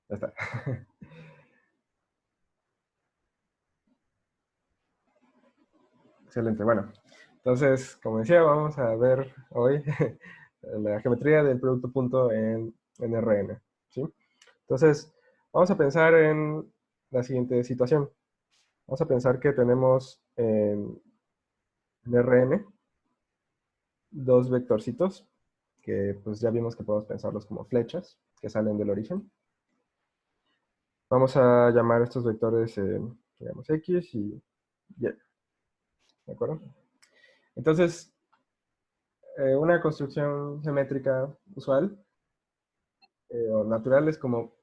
Ya está. Excelente. Bueno, entonces, como decía, vamos a ver hoy la geometría del producto punto en Rn. ¿Sí? Entonces, vamos a pensar en la siguiente situación. Vamos a pensar que tenemos en Rn dos vectorcitos que pues ya vimos que podemos pensarlos como flechas que salen del origen. Vamos a llamar a estos vectores, digamos, X y Y. ¿De acuerdo? Entonces, una construcción geométrica usual o natural es como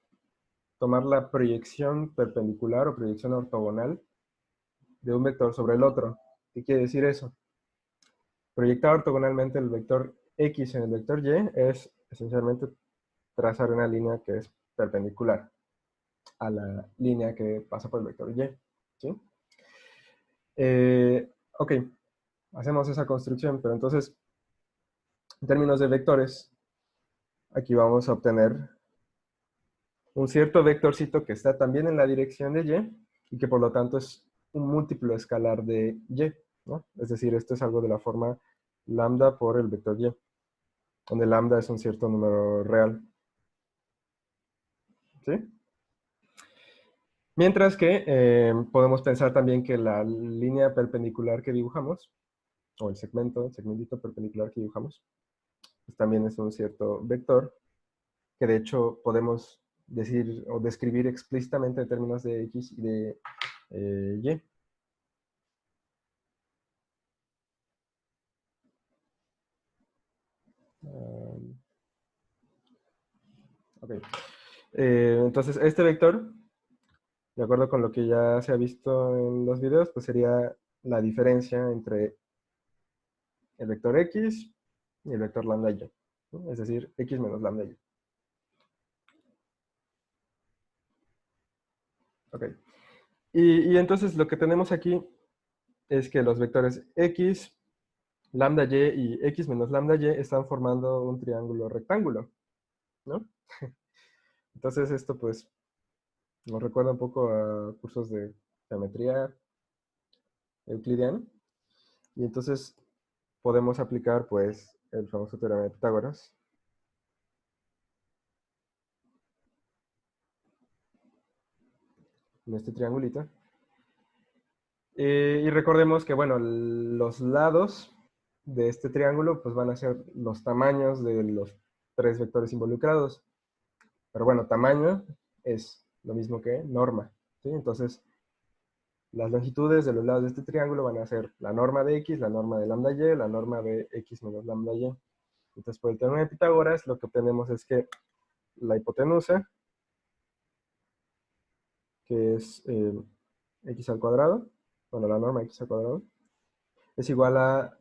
tomar la proyección perpendicular o proyección ortogonal de un vector sobre el otro. ¿Qué quiere decir eso? Proyectar ortogonalmente el vector X en el vector Y es esencialmente trazar una línea que es perpendicular a la línea que pasa por el vector Y. ¿Sí? Ok, hacemos esa construcción, pero entonces, en términos de vectores, aquí vamos a obtener un cierto vectorcito que está también en la dirección de Y y que por lo tanto es un múltiplo escalar de Y, ¿no? Es decir, esto es algo de la forma lambda por el vector Y, donde lambda es un cierto número real. ¿Sí? Mientras que podemos pensar también que la línea perpendicular que dibujamos, o el segmentito perpendicular que dibujamos, pues también es un cierto vector, que de hecho podemos decir o describir explícitamente en términos de X y de Y. Ok. Entonces, este vector, de acuerdo con lo que ya se ha visto en los videos, pues sería la diferencia entre el vector X y el vector lambda Y, ¿no? Es decir, X menos lambda Y. Ok. Y entonces lo que tenemos aquí es que los vectores X, lambda Y y X menos lambda Y están formando un triángulo rectángulo, ¿no? Entonces esto pues nos recuerda un poco a cursos de geometría euclidiana. Y entonces podemos aplicar pues el famoso teorema de Pitágoras. En este triangulito. Y recordemos que, bueno, los lados de este triángulo pues van a ser los tamaños de los tres vectores involucrados. Pero bueno, tamaño es lo mismo que norma, ¿sí? Entonces, las longitudes de los lados de este triángulo van a ser la norma de X, la norma de lambda Y, la norma de X menos lambda Y. Entonces, por el teorema de Pitágoras, lo que obtenemos es que la hipotenusa, que es X al cuadrado, bueno, la norma X al cuadrado, es igual a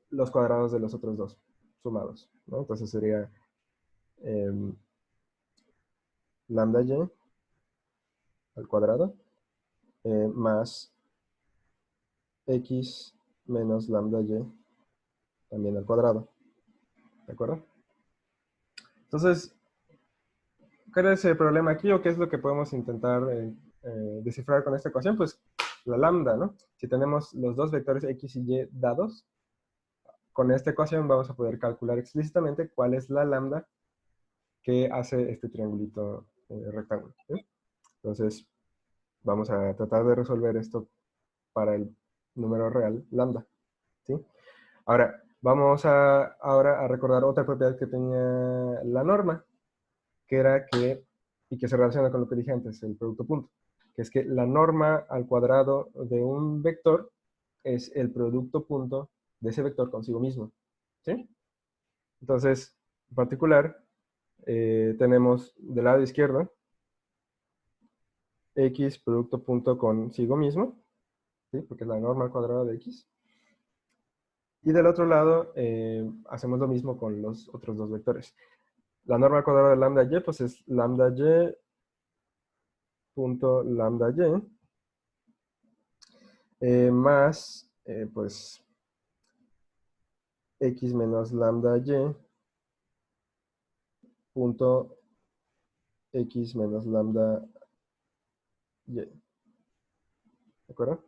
los cuadrados de los otros dos sumados, ¿no? Entonces sería eh, lambda y al cuadrado más x menos lambda y también al cuadrado, ¿de acuerdo? Entonces, ¿cuál es el problema aquí o qué es lo que podemos intentar descifrar con esta ecuación? Pues la lambda, ¿no? Si tenemos los dos vectores x y y dados, con esta ecuación vamos a poder calcular explícitamente cuál es la lambda que hace este triangulito rectángulo, ¿sí? Entonces, vamos a tratar de resolver esto para el número real, lambda, ¿sí? Ahora, vamos ahora a recordar otra propiedad que tenía la norma, que era que, y que se relaciona con lo que dije antes, el producto punto, que es que la norma al cuadrado de un vector es el producto punto de ese vector consigo mismo, ¿sí? Entonces, en particular, tenemos del lado izquierdo x producto punto consigo mismo, ¿sí? Porque es la norma al cuadrado de x. Y del otro lado, hacemos lo mismo con los otros dos vectores. La norma al cuadrado de lambda y, pues es lambda y punto lambda y, más, pues, x menos lambda y punto x menos lambda y. ¿De acuerdo?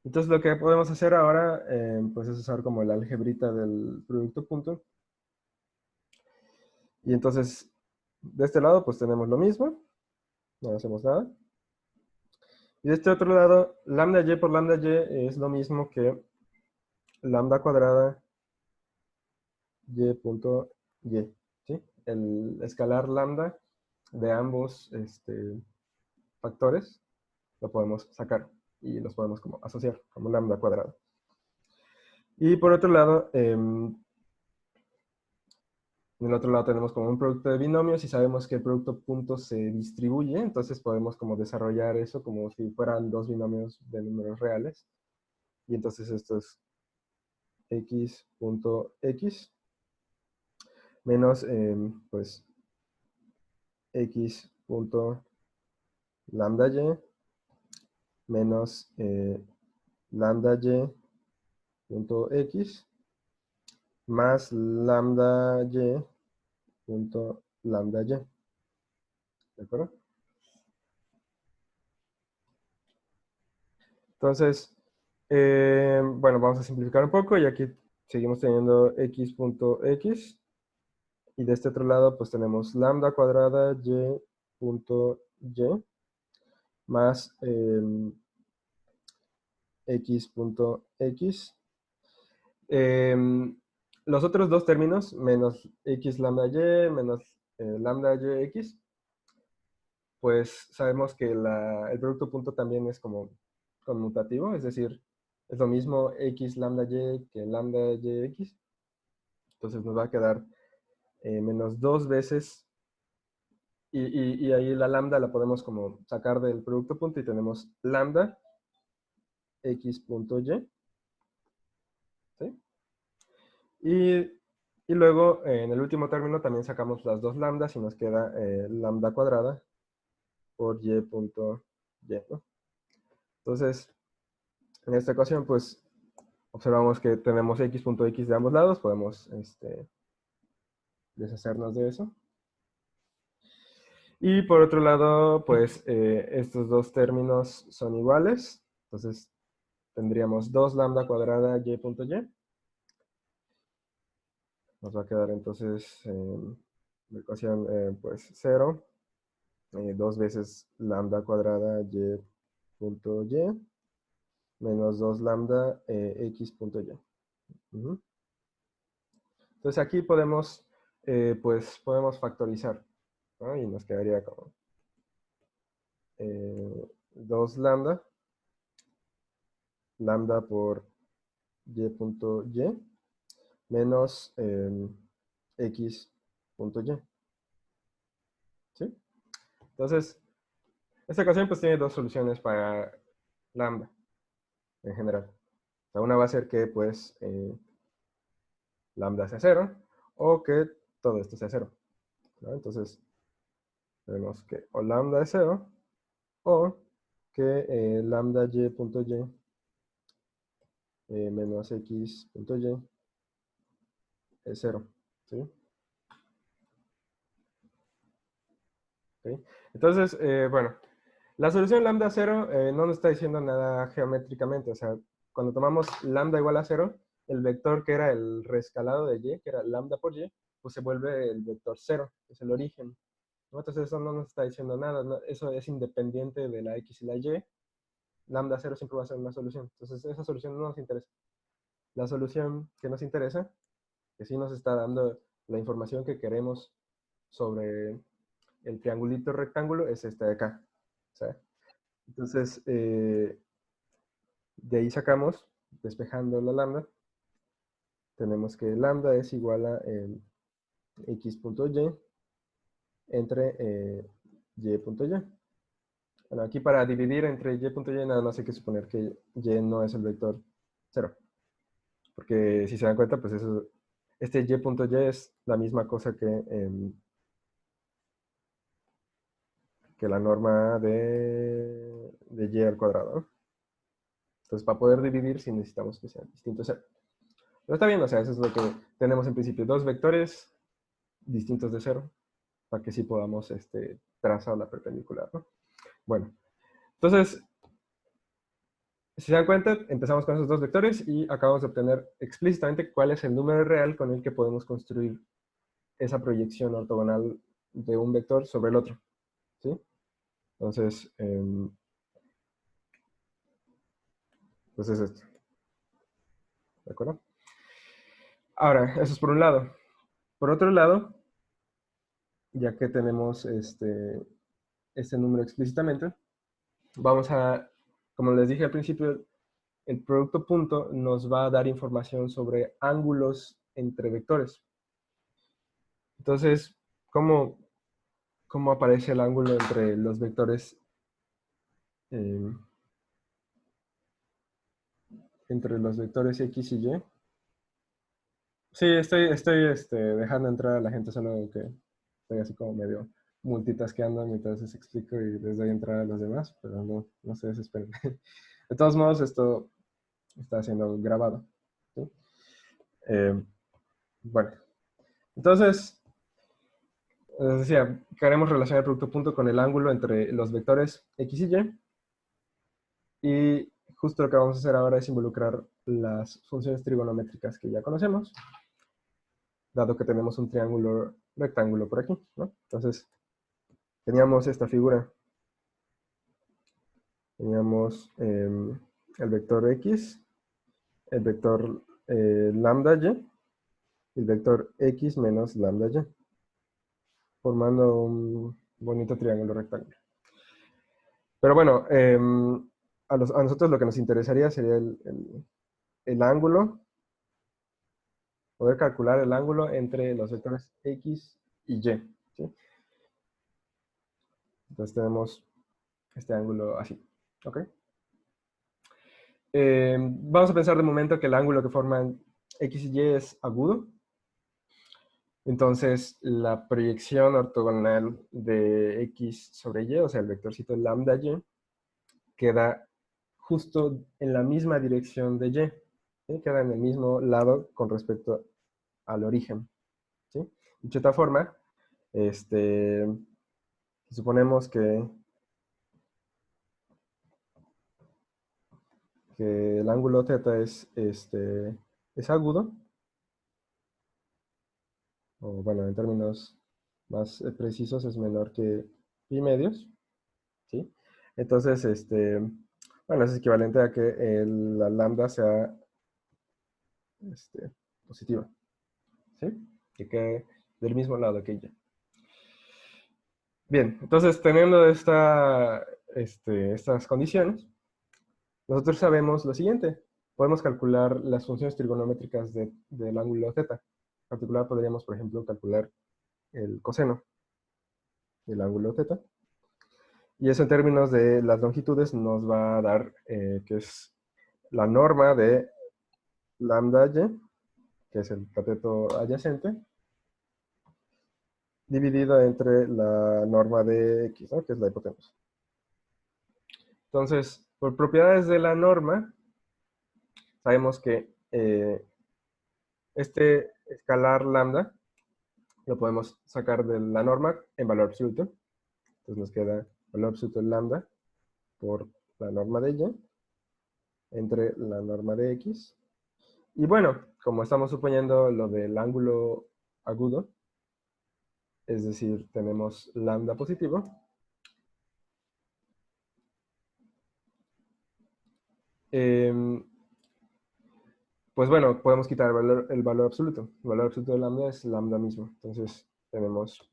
Entonces lo que podemos hacer ahora, pues es usar como la algebrita del producto punto. Y entonces, de este lado, pues tenemos lo mismo. No hacemos nada. Y de este otro lado, lambda y por lambda y es lo mismo que lambda cuadrada y punto y. ¿Sí? El escalar lambda de ambos factores lo podemos sacar y los podemos como asociar como lambda cuadrada. Y por otro lado, en el otro lado tenemos como un producto de binomios y sabemos que el producto punto se distribuye, entonces podemos como desarrollar eso como si fueran dos binomios de números reales. Y entonces esto es x punto x menos, pues, x punto lambda y menos lambda y punto x más lambda y punto lambda y. ¿De acuerdo? Entonces, bueno, vamos a simplificar un poco y aquí seguimos teniendo x punto x. Y de este otro lado, pues tenemos lambda cuadrada y punto y más x punto x. Los otros dos términos, menos x lambda y menos lambda y x, pues sabemos que el producto punto también es como conmutativo, es decir, es lo mismo x lambda y que lambda y x. Entonces nos va a quedar menos dos veces, y ahí la lambda la podemos como sacar del producto punto y tenemos lambda x punto y. ¿Sí? Y luego en el último término también sacamos las dos lambdas y nos queda lambda cuadrada por y punto y, ¿no? Entonces, en esta ecuación, pues, observamos que tenemos x punto x de ambos lados, podemos deshacernos de eso. Y por otro lado, pues, estos dos términos son iguales, entonces tendríamos 2 lambda cuadrada y punto y. Nos va a quedar entonces la ecuación, pues, 0. 2 veces lambda cuadrada y punto y menos 2 lambda x punto y. Entonces aquí podemos, pues podemos factorizar, ¿no? Y nos quedaría como 2 lambda, lambda por y punto y menos x punto y. ¿Sí? Entonces, esta ecuación pues tiene dos soluciones para lambda en general. O sea, una va a ser que pues lambda sea 0 o que todo esto sea 0, ¿no? Entonces, tenemos que o lambda es 0 o que lambda y punto y menos x punto y es 0. ¿Sí? ¿Okay? Entonces, bueno, la solución lambda 0 no nos está diciendo nada geométricamente. O sea, cuando tomamos lambda igual a 0, el vector que era el reescalado de y, que era lambda por y, pues se vuelve el vector 0, que es el origen, ¿no? Entonces eso no nos está diciendo nada, ¿no? Eso es independiente de la x y la y. Lambda 0 siempre va a ser una solución. Entonces esa solución no nos interesa. La solución que nos interesa, que sí nos está dando la información que queremos sobre el triangulito rectángulo, es esta de acá. ¿Sí? Entonces, de ahí sacamos, despejando la lambda, tenemos que lambda es igual a x punto y entre y punto y. Bueno, aquí para dividir entre y punto y nada más hay que suponer que y no es el vector 0. Porque si se dan cuenta, pues eso, este y punto y es la misma cosa que la norma de y al cuadrado, ¿no? Entonces, para poder dividir, sí necesitamos que sean distintos 0. Pero está bien, o sea, eso es lo que tenemos en principio. Dos vectores distintos de 0. para que sí podamos trazar la perpendicular, ¿no? Bueno, entonces, si se dan cuenta, empezamos con esos dos vectores y acabamos de obtener explícitamente cuál es el número real con el que podemos construir esa proyección ortogonal de un vector sobre el otro, ¿sí? Entonces, pues es esto, ¿de acuerdo? Ahora, eso es por un lado. Por otro lado, ya que tenemos este número explícitamente, vamos a, como les dije al principio, el producto punto nos va a dar información sobre ángulos entre vectores. Entonces, ¿cómo aparece el ángulo entre los vectores X y Y? Sí, estoy dejando entrar a la gente, solo que estoy así como medio multitaskeando mientras les explico y les doy entrada a los demás, pero no se desesperen. De todos modos, esto está siendo grabado, ¿sí? Bueno, entonces, les decía, queremos relacionar el producto punto con el ángulo entre los vectores X y Y. Y justo lo que vamos a hacer ahora es involucrar las funciones trigonométricas que ya conocemos, dado que tenemos un triángulo rectángulo por aquí, ¿no? Entonces, teníamos esta figura. Teníamos el vector X, el vector lambda Y, y el vector X menos lambda Y, formando un bonito triángulo rectángulo. Pero bueno, a nosotros lo que nos interesaría sería el ángulo, poder calcular el ángulo entre los vectores X y Y, ¿sí? Entonces tenemos este ángulo así, ¿ok? Vamos a pensar de momento que el ángulo que forman X y Y es agudo. Entonces, la proyección ortogonal de X sobre Y, o sea, el vectorcito lambda Y, queda justo en la misma dirección de Y, ¿sí? Queda en el mismo lado con respecto al origen, ¿sí? Dicho de otra forma, suponemos que el ángulo θ es agudo, o bueno, en términos más precisos es menor que pi medios, ¿sí? Entonces, bueno, es equivalente a que la lambda sea positiva, ¿sí? Que quede del mismo lado que Y. Bien, entonces teniendo estas condiciones, nosotros sabemos lo siguiente. Podemos calcular las funciones trigonométricas del ángulo θ. En particular podríamos, por ejemplo, calcular el coseno del ángulo θ. Y eso en términos de las longitudes nos va a dar que es la norma de lambda y, que es el cateto adyacente, dividido entre la norma de x, ¿no? Que es la hipotenusa. Entonces, por propiedades de la norma, sabemos que este escalar lambda lo podemos sacar de la norma en valor absoluto. Entonces nos queda valor absoluto de lambda por la norma de y entre la norma de x. Y bueno, como estamos suponiendo lo del ángulo agudo, es decir, tenemos lambda positivo, pues bueno, podemos quitar el valor absoluto. El valor absoluto de lambda es lambda mismo. Entonces tenemos,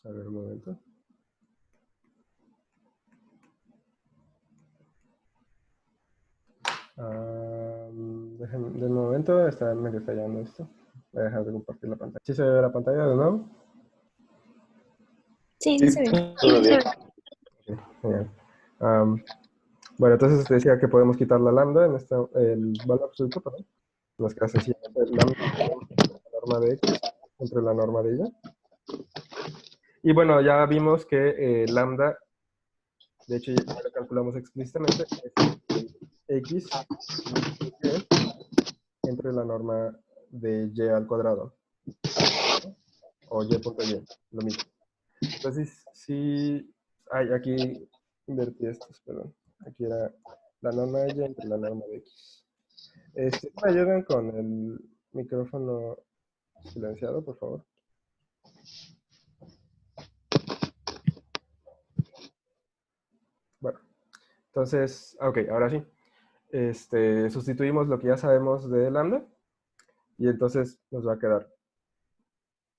a ver un momento. De momento está medio fallando esto. Voy a dejar de compartir la pantalla. ¿Sí se ve la pantalla de nuevo? Sí, sí se ve. Todo bien. Okay, genial. Bueno, entonces te decía que podemos quitar la lambda, el valor absoluto, perdón. Nos queda sencillamente lambda la norma de x entre la norma de y. Y bueno, ya vimos que lambda, de hecho ya lo calculamos explícitamente, es x y entre la norma de y al cuadrado. O y punto y, lo mismo. Entonces, si... Ay, aquí invertí estos, perdón. Aquí era la norma de y entre la norma de x. ¿Me ayudan con el micrófono silenciado, por favor? Bueno, entonces, ok, ahora sí. Sustituimos lo que ya sabemos de lambda. Y entonces nos va a quedar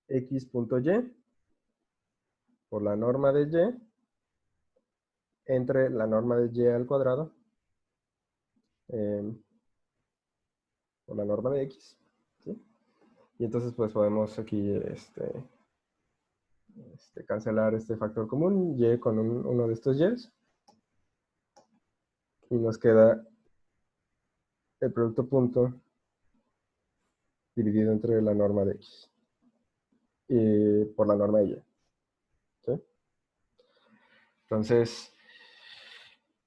x.y por la norma de y entre la norma de y al cuadrado por la norma de x. ¿Sí? Y entonces pues podemos aquí cancelar este factor común, y con uno de estos y's. Y nos queda el producto punto dividido entre la norma de x y por la norma de y. ¿Sí? Entonces,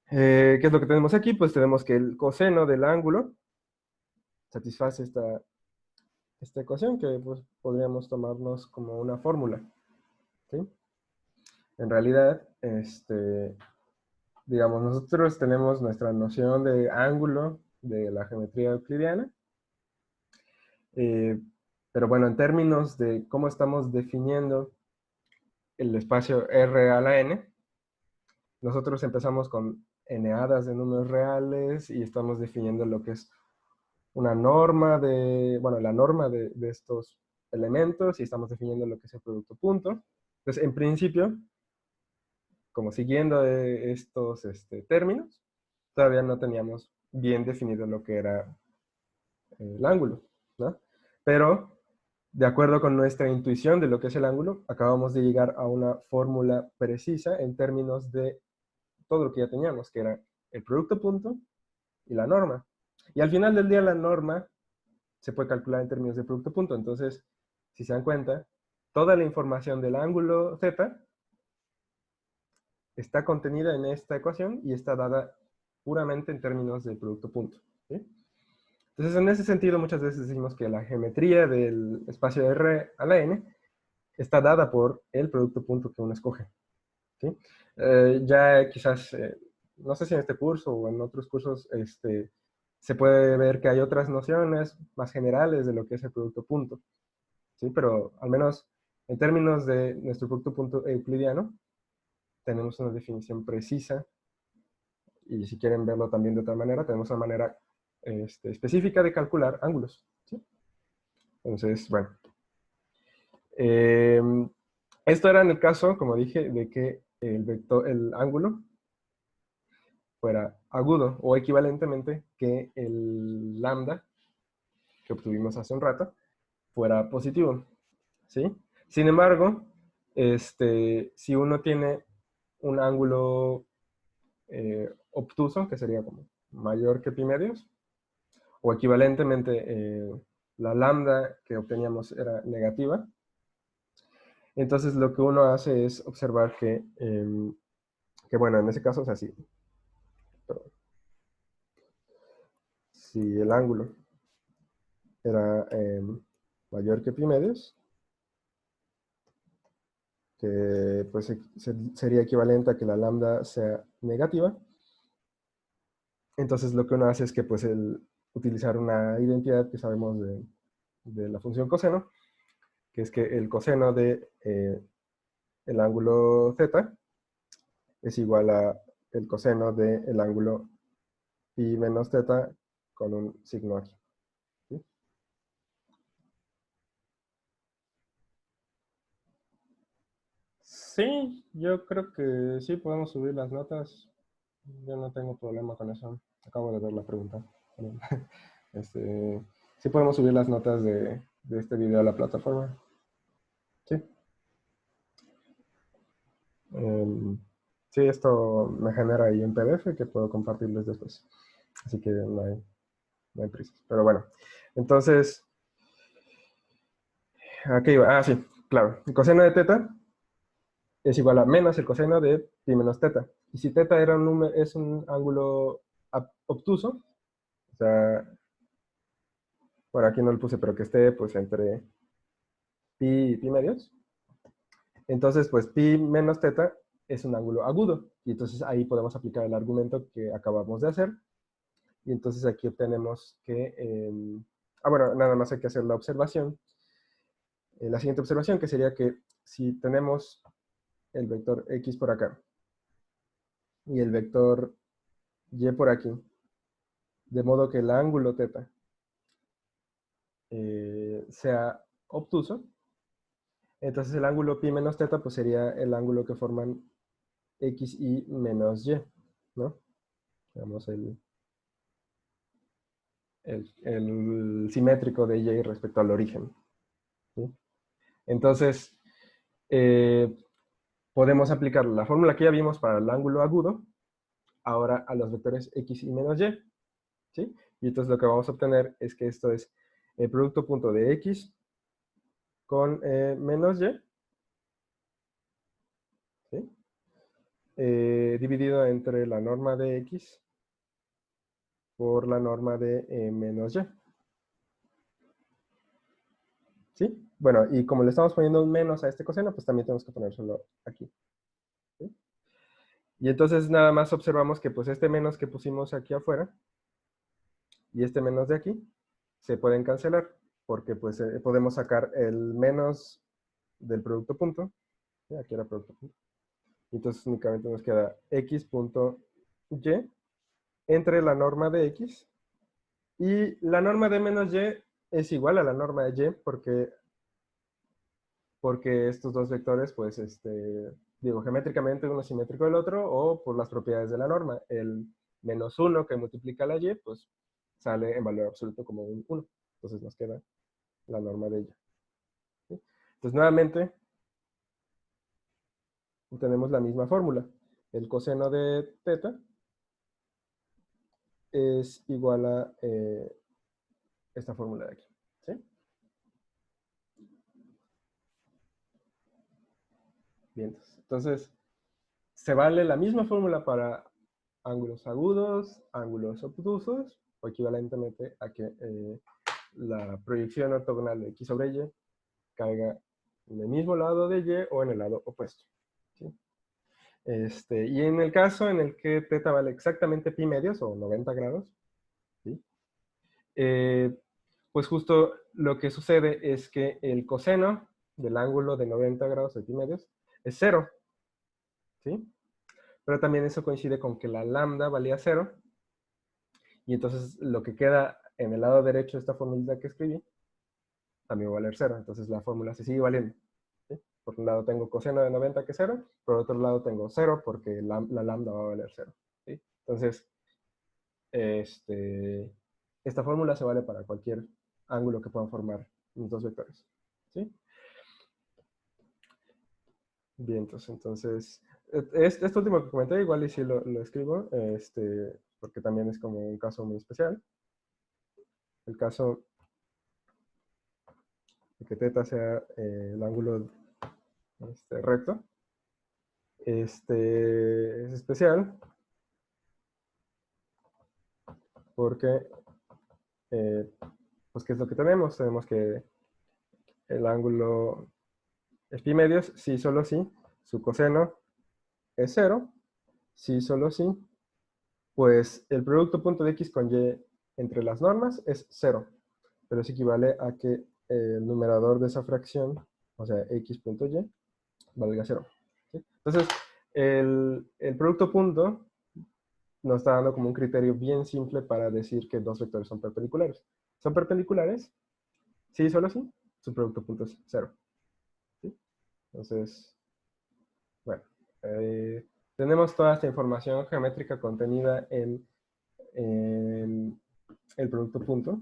¿qué es lo que tenemos aquí? Pues tenemos que el coseno del ángulo satisface esta ecuación que pues, podríamos tomarnos como una fórmula. ¿Sí? En realidad, digamos, nosotros tenemos nuestra noción de ángulo de la geometría euclidiana, pero bueno, en términos de cómo estamos definiendo el espacio R a la n, nosotros empezamos con n-hadas de números reales y estamos definiendo lo que es una norma la norma de estos elementos y estamos definiendo lo que es el producto punto. Entonces, en principio, como siguiendo estos términos, todavía no teníamos bien definido lo que era el ángulo, ¿no? Pero, de acuerdo con nuestra intuición de lo que es el ángulo, acabamos de llegar a una fórmula precisa en términos de todo lo que ya teníamos, que era el producto punto y la norma. Y al final del día la norma se puede calcular en términos de producto punto. Entonces, si se dan cuenta, toda la información del ángulo θ está contenida en esta ecuación y está dada puramente en términos de producto punto. ¿Sí? Entonces, en ese sentido, muchas veces decimos que la geometría del espacio R a la n está dada por el producto punto que uno escoge. ¿Sí? Ya quizás, no sé si en este curso o en otros cursos, se puede ver que hay otras nociones más generales de lo que es el producto punto. ¿Sí? Pero al menos en términos de nuestro producto punto euclidiano, tenemos una definición precisa, y si quieren verlo también de otra manera, tenemos una manera específica de calcular ángulos. ¿Sí? Entonces, bueno. Esto era en el caso, como dije, de que el ángulo fuera agudo, o equivalentemente que el lambda que obtuvimos hace un rato fuera positivo. ¿Sí? Sin embargo, si uno tiene un ángulo obtuso, que sería como mayor que pi medios, o equivalentemente la lambda que obteníamos era negativa, entonces lo que uno hace es observar que bueno, en ese caso, o sea, si el ángulo era mayor que pi medios, que pues sería equivalente a que la lambda sea negativa, entonces lo que uno hace es que pues utilizar una identidad que sabemos de la función coseno, que es que el coseno de el ángulo θ es igual a el coseno del ángulo pi menos θ con un signo aquí. ¿Sí? Sí, yo creo que sí podemos subir las notas. Yo no tengo problema con eso. Acabo de ver la pregunta. Sí podemos subir las notas de este video a la plataforma. Sí. Sí, esto me genera ahí un PDF que puedo compartirles después. Así que no hay prisa. Pero bueno, entonces, aquí va. Ah, sí, claro. El coseno de θ es igual a menos el coseno de pi menos θ. Y si θ es un ángulo obtuso, o sea, Bueno, aquí no lo puse, pero que esté pues entre pi y pi medios. Entonces, pues pi menos teta es un ángulo agudo. Y entonces ahí podemos aplicar el argumento que acabamos de hacer. Y entonces aquí obtenemos que... bueno, nada más hay que hacer la observación. La siguiente observación, que sería que si tenemos el vector x por acá y el vector y por aquí, de modo que el ángulo teta sea obtuso, entonces el ángulo pi menos teta pues sería el ángulo que forman x y menos y, ¿no? Digamos el simétrico de y respecto al origen, ¿sí? Entonces, eh, podemos aplicar la fórmula que ya vimos para el ángulo agudo, ahora a los vectores x y menos y, ¿sí? Y entonces lo que vamos a obtener es que esto es el producto punto de x con menos y, ¿sí? Dividido entre la norma de x por la norma de menos y, ¿sí? Bueno, y como le estamos poniendo un menos a este coseno, pues también tenemos que ponérselo aquí, ¿sí? Y entonces nada más observamos que pues este menos que pusimos aquí afuera y este menos de aquí se pueden cancelar, porque pues podemos sacar el menos del producto punto, ¿sí? Aquí era producto punto, y entonces únicamente nos queda x punto y entre la norma de x, y la norma de menos y es igual a la norma de y, porque estos dos vectores, pues, digo, geométricamente uno es simétrico del otro, o por las propiedades de la norma. El menos 1 que multiplica la y, pues, sale en valor absoluto como un 1. Entonces nos queda la norma de ella, ¿sí? Entonces, nuevamente, tenemos la misma fórmula. El coseno de teta es igual a esta fórmula de aquí, ¿sí? Bien, entonces, se vale la misma fórmula para ángulos agudos, ángulos obtusos, o equivalentemente a que la proyección ortogonal de x sobre y caiga en el mismo lado de y o en el lado opuesto, ¿sí? Y en el caso en el que teta vale exactamente pi medios o 90 grados, ¿sí? Pues justo lo que sucede es que el coseno del ángulo de 90 grados de pi medios es 0, ¿sí? Pero también eso coincide con que la lambda valía 0, y entonces lo que queda en el lado derecho de esta fórmula que escribí también va a valer 0. Entonces la fórmula se sigue valiendo, ¿sí? Por un lado tengo coseno de 90 que es 0, por otro lado tengo 0 porque la lambda va a valer 0, ¿sí? Entonces, esta fórmula se vale para cualquier ángulo que puedan formar los dos vectores, ¿sí? Bien, entonces este último que comenté igual y si lo escribo, porque también es como un caso muy especial. El caso de que teta sea el ángulo recto, es especial porque, pues, ¿qué es lo que tenemos? Tenemos que el ángulo es pi medios, sí, solo sí, su coseno es 0, sí, solo sí, pues el producto punto de x con y entre las normas es 0, pero eso equivale a que el numerador de esa fracción, o sea, x punto y, valga 0, ¿sí? Entonces, el producto punto nos está dando como un criterio bien simple para decir que dos vectores son perpendiculares. ¿Son perpendiculares? Sí, solo sí. Su producto punto es 0, ¿sí? Entonces, bueno, tenemos toda esta información geométrica contenida en el producto punto.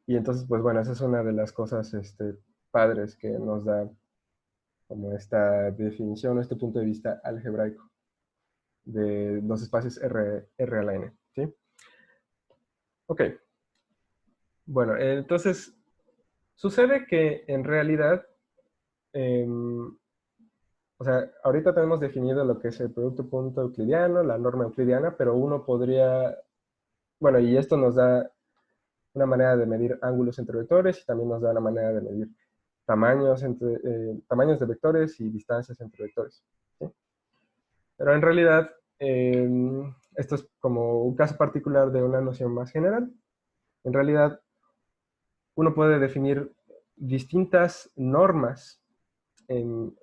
Y entonces, pues bueno, esa es una de las cosas padres que nos da como esta definición, este punto de vista algebraico de los espacios R a la N, ¿sí? Ok. Bueno, entonces, sucede que en realidad, o sea, ahorita tenemos definido lo que es el producto punto euclidiano, la norma euclidiana, pero uno podría, bueno, y esto nos da una manera de medir ángulos entre vectores y también nos da una manera de medir tamaños, tamaños de vectores y distancias entre vectores. ¿Sí? Pero en realidad, esto es como un caso particular de una noción más general. En realidad, uno puede definir distintas normas en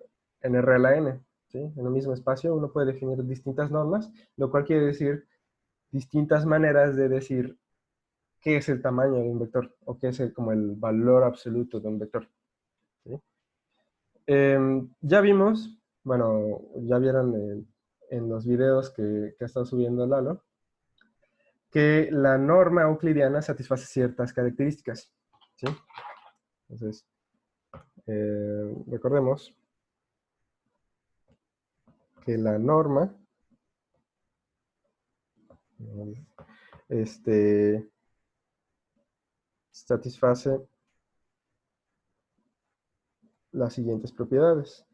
R a la n. ¿Sí? En el mismo espacio uno puede definir distintas normas, lo cual quiere decir distintas maneras de decir qué es el tamaño de un vector o qué es como el valor absoluto de un vector. ¿Sí? Ya vimos, bueno, ya vieron en los videos que ha estado subiendo Lalo, que la norma euclidiana satisface ciertas características. ¿Sí? Entonces, recordemos que la norma satisface las siguientes propiedades.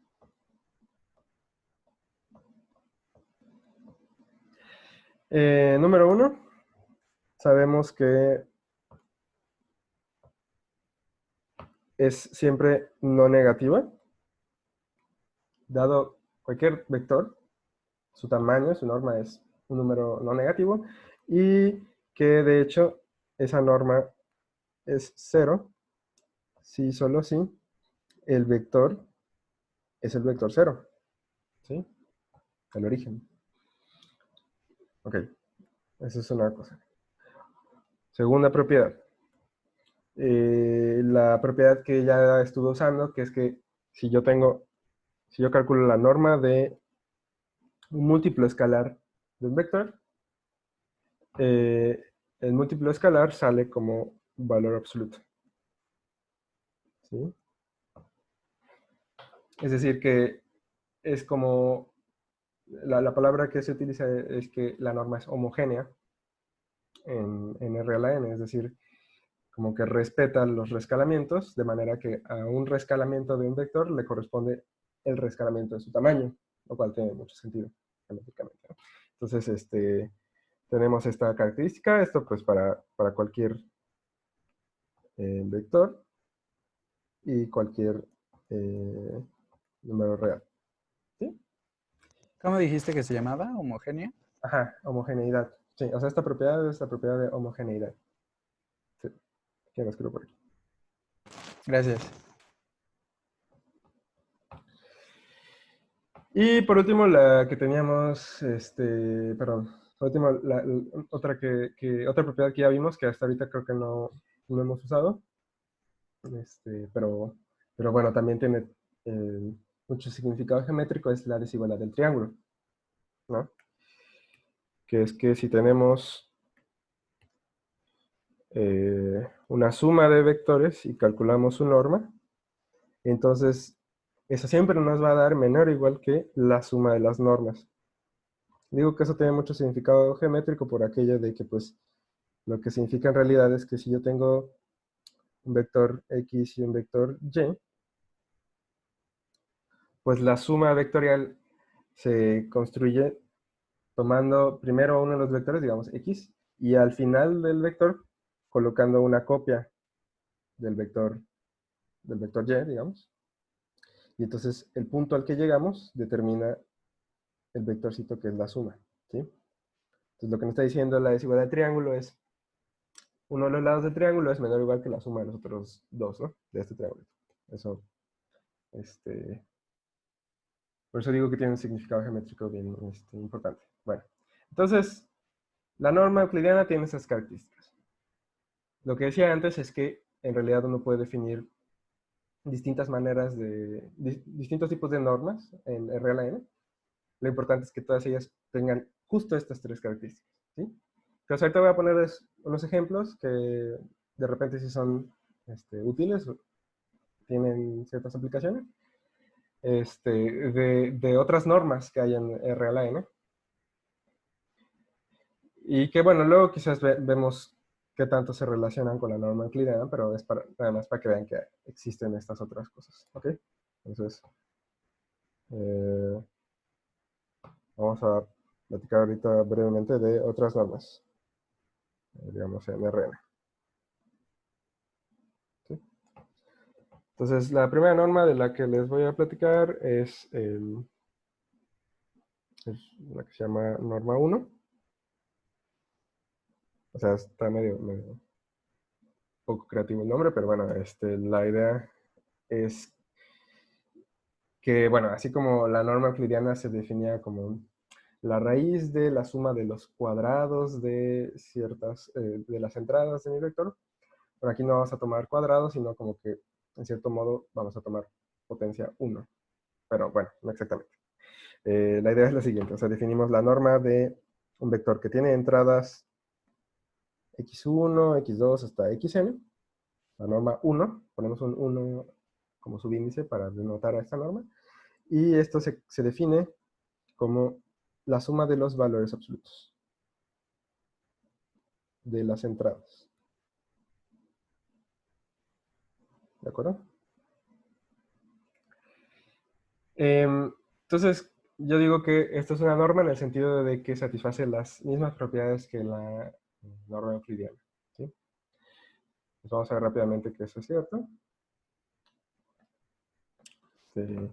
Número 1, sabemos que es siempre no negativa, dado cualquier vector, su tamaño, su norma es un número no negativo, y que de hecho esa norma es 0, si solo si el vector es el vector 0, ¿sí? El origen. Ok, esa es una cosa. Segunda propiedad. La propiedad que ya estuve usando, que es que si yo calculo la norma de un múltiplo escalar de un vector, el múltiplo escalar sale como valor absoluto. ¿Sí? Es decir, que es como, la palabra que se utiliza es que la norma es homogénea en R a la n, es decir, como que respeta los rescalamientos, de manera que a un rescalamiento de un vector le corresponde el rescalamiento de su tamaño, lo cual tiene mucho sentido geométricamente, ¿no? Entonces, tenemos esta característica, esto pues para cualquier vector y cualquier número real. ¿Sí? ¿Cómo dijiste que se llamaba? ¿Homogénea? Ajá, homogeneidad. Sí, o sea, esta propiedad es la propiedad de homogeneidad. Sí, aquí lo escribo por aquí. Gracias. Y por último, la que teníamos, perdón, por último, otra otra propiedad que ya vimos, que hasta ahorita creo que no hemos usado, pero bueno, también tiene mucho significado geométrico, es la desigualdad del triángulo, ¿no? Que es que si tenemos una suma de vectores y calculamos su norma, entonces eso siempre nos va a dar menor o igual que la suma de las normas. Digo que eso tiene mucho significado geométrico por aquello de que pues lo que significa en realidad es que si yo tengo un vector X y un vector Y, pues la suma vectorial se construye tomando primero uno de los vectores, digamos X, y al final del vector colocando una copia del vector Y, digamos. Y entonces el punto al que llegamos determina el vectorcito que es la suma, ¿sí? Entonces lo que nos está diciendo la desigualdad de triángulo es uno de los lados del triángulo es menor o igual que la suma de los otros dos, ¿no? De este triángulo. Eso, por eso digo que tiene un significado geométrico bien importante. Bueno, entonces, la norma euclidiana tiene esas características. Lo que decía antes es que en realidad uno puede definir distintas maneras distintos tipos de normas en R a la n. Lo importante es que todas ellas tengan justo estas tres características, ¿sí? Entonces ahorita voy a poner unos ejemplos que de repente sí son útiles, tienen ciertas aplicaciones, de otras normas que hay en R a la n. Y que bueno, luego quizás vemos qué tanto se relacionan con la norma euclidiana, pero es nada más para que vean que existen estas otras cosas, ¿ok? Entonces, eh, vamos a platicar ahorita brevemente de otras normas, digamos en RN. Entonces, la primera norma de la que les voy a platicar es la que se llama norma 1. O sea, está medio poco creativo el nombre, pero bueno, la idea es que, bueno, así como la norma euclidiana se definía como la raíz de la suma de los cuadrados de ciertas, de las entradas de mi vector, pero aquí no vamos a tomar cuadrados, sino como que, en cierto modo, vamos a tomar potencia 1. Pero bueno, no exactamente. La idea es la siguiente, o sea, definimos la norma de un vector que tiene entradas x1, x2 hasta xn, la norma 1, ponemos un 1 como subíndice para denotar a esta norma, y esto se define como la suma de los valores absolutos de las entradas. ¿De acuerdo? Entonces, yo digo que esto es una norma en el sentido de que satisface las mismas propiedades que la norma euclidiana. ¿Sí? Pues vamos a ver rápidamente que eso es cierto. ¿Qué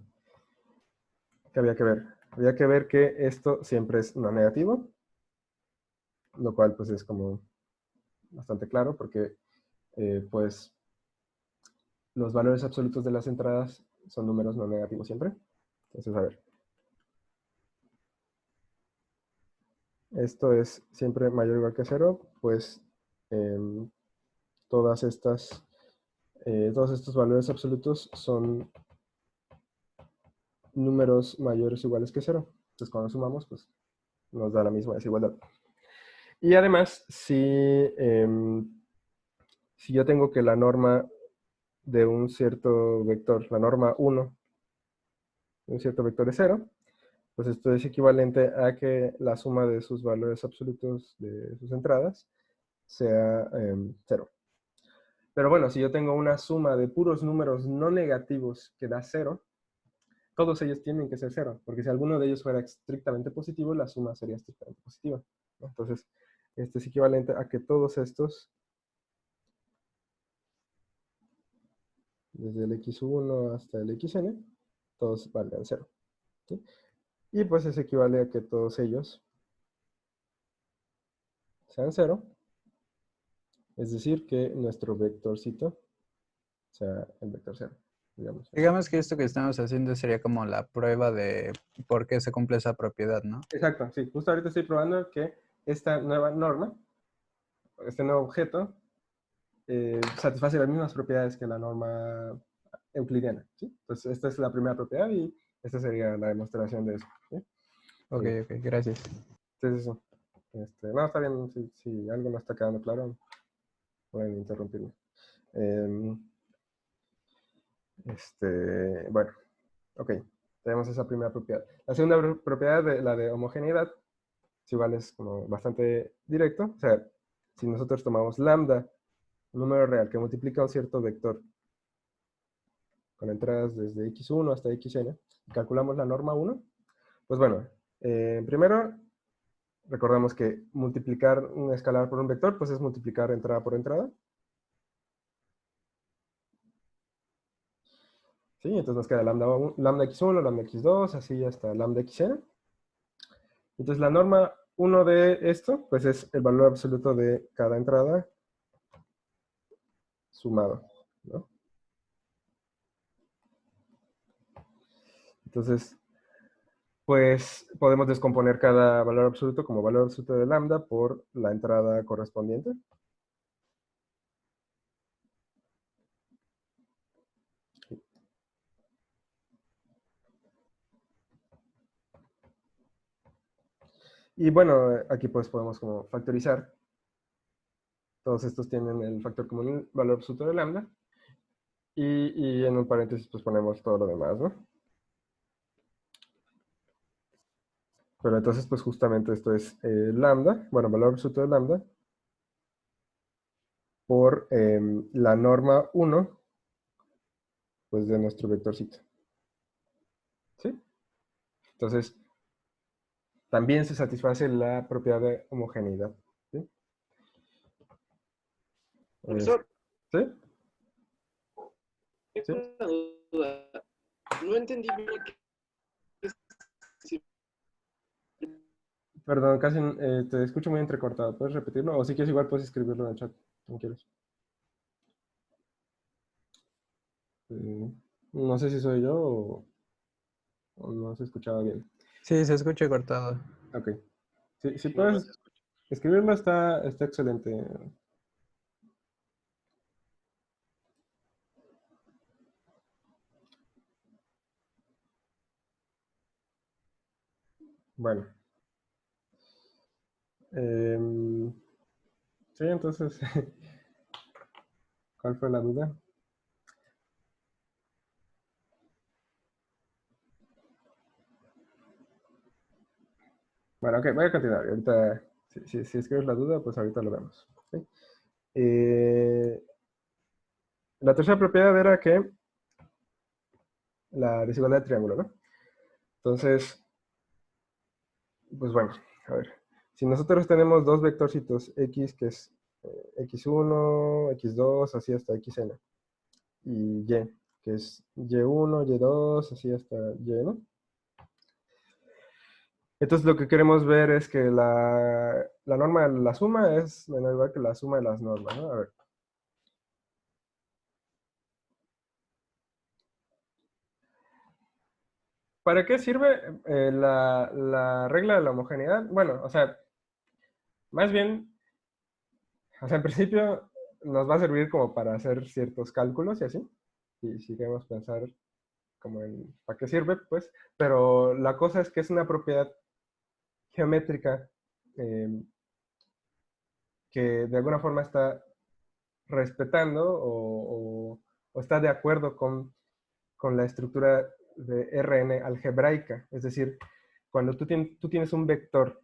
había que ver? Había que ver que esto siempre es no negativo, lo cual pues es como bastante claro porque pues los valores absolutos de las entradas son números no negativos siempre. Entonces, a ver. Esto es siempre mayor o igual que 0, pues todos estos valores absolutos son números mayores o iguales que 0. Entonces, cuando sumamos, pues nos da la misma desigualdad. Y además, si yo tengo que la norma de un cierto vector, la norma 1, de un cierto vector es 0, pues esto es equivalente a que la suma de sus valores absolutos de sus entradas sea 0. Pero bueno, si yo tengo una suma de puros números no negativos que da 0, todos ellos tienen que ser 0, porque si alguno de ellos fuera estrictamente positivo, la suma sería estrictamente positiva. Entonces, este es equivalente a que todos estos, desde el x1 hasta el xn, todos valgan 0. ¿Sí? Y pues eso equivale a que todos ellos sean 0, es decir, que nuestro vectorcito sea el vector 0, digamos. Digamos que esto que estamos haciendo sería como la prueba de por qué se cumple esa propiedad, ¿no? Exacto, sí. Justo ahorita estoy probando que esta nueva norma, este nuevo objeto, satisface las mismas propiedades que la norma euclidiana. ¿Sí? Entonces, esta es la primera propiedad y esta sería la demostración de eso. ¿Sí? Ok, ok, gracias. Entonces, eso. No, está bien. Si algo no está quedando claro, pueden interrumpirme. Bueno, ok. Tenemos esa primera propiedad. La segunda propiedad, la de homogeneidad, es igual, es como bastante directo. O sea, si nosotros tomamos lambda, un número real que multiplica un cierto vector con entradas desde x1 hasta xn, y calculamos la norma 1, pues bueno, primero recordamos que multiplicar un escalar por un vector, pues es multiplicar entrada por entrada. ¿Sí? Entonces nos queda lambda x1, lambda x2, así hasta lambda xn. Entonces la norma 1 de esto, pues es el valor absoluto de cada entrada sumado, ¿no? Entonces, pues podemos descomponer cada valor absoluto como valor absoluto de lambda por la entrada correspondiente. Y bueno, aquí pues podemos como factorizar. Todos estos tienen el factor común, el valor absoluto de lambda. Y en un paréntesis pues ponemos todo lo demás, ¿no? Pero entonces pues justamente esto es lambda, bueno, valor absoluto de lambda, por la norma 1, pues de nuestro vectorcito. ¿Sí? Entonces, también se satisface la propiedad de homogeneidad. ¿Sí? Profesor, ¿Sí? ¿Sí? una duda. No entendí bien qué es. Perdón, casi te escucho muy entrecortado. ¿Puedes repetirlo? O si quieres igual puedes escribirlo en el chat, como quieres. No sé si soy yo o no se escuchaba bien. Sí, se escucha cortado. Ok. Si No, no puedes se escucha. escribirlo, está excelente. Bueno. Sí, entonces, ¿cuál fue la duda? Bueno, ok, voy a continuar. Ahorita, si escribes la duda, pues ahorita lo vemos. ¿Sí? La tercera propiedad era que la desigualdad de triángulo, ¿no? Entonces, pues bueno, a ver. Si nosotros tenemos dos vectorcitos x, que es x1, x2, así hasta xn, y y, que es y1, y2, así hasta y, ¿no? Entonces lo que queremos ver es que la norma de la suma es menor o igual que la suma de las normas, ¿no? A ver. ¿Para qué sirve la regla de la homogeneidad? Bueno, o sea, más bien, o sea, en principio nos va a servir como para hacer ciertos cálculos y así. Y si queremos pensar como en para qué sirve, pues. Pero la cosa es que es una propiedad geométrica eh, que de alguna forma está respetando o está de acuerdo con la estructura de Rn algebraica. Es decir, cuando tú tienes un vector,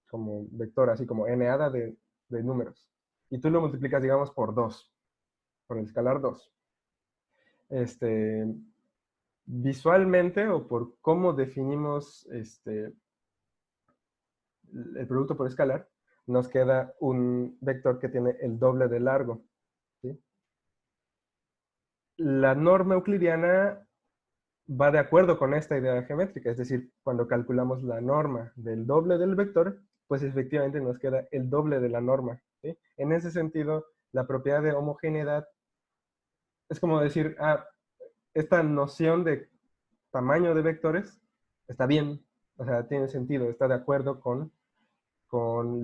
como vector así como n-ada de números, y tú lo multiplicas, digamos, por 2, por el escalar 2. Visualmente o por cómo definimos el producto por escalar, nos queda un vector que tiene el doble de largo. ¿Sí? La norma euclidiana va de acuerdo con esta idea geométrica, es decir, cuando calculamos la norma del doble del vector, pues efectivamente nos queda el doble de la norma. ¿Sí? En ese sentido, la propiedad de homogeneidad es como decir, esta noción de tamaño de vectores está bien, o sea, tiene sentido, está de acuerdo con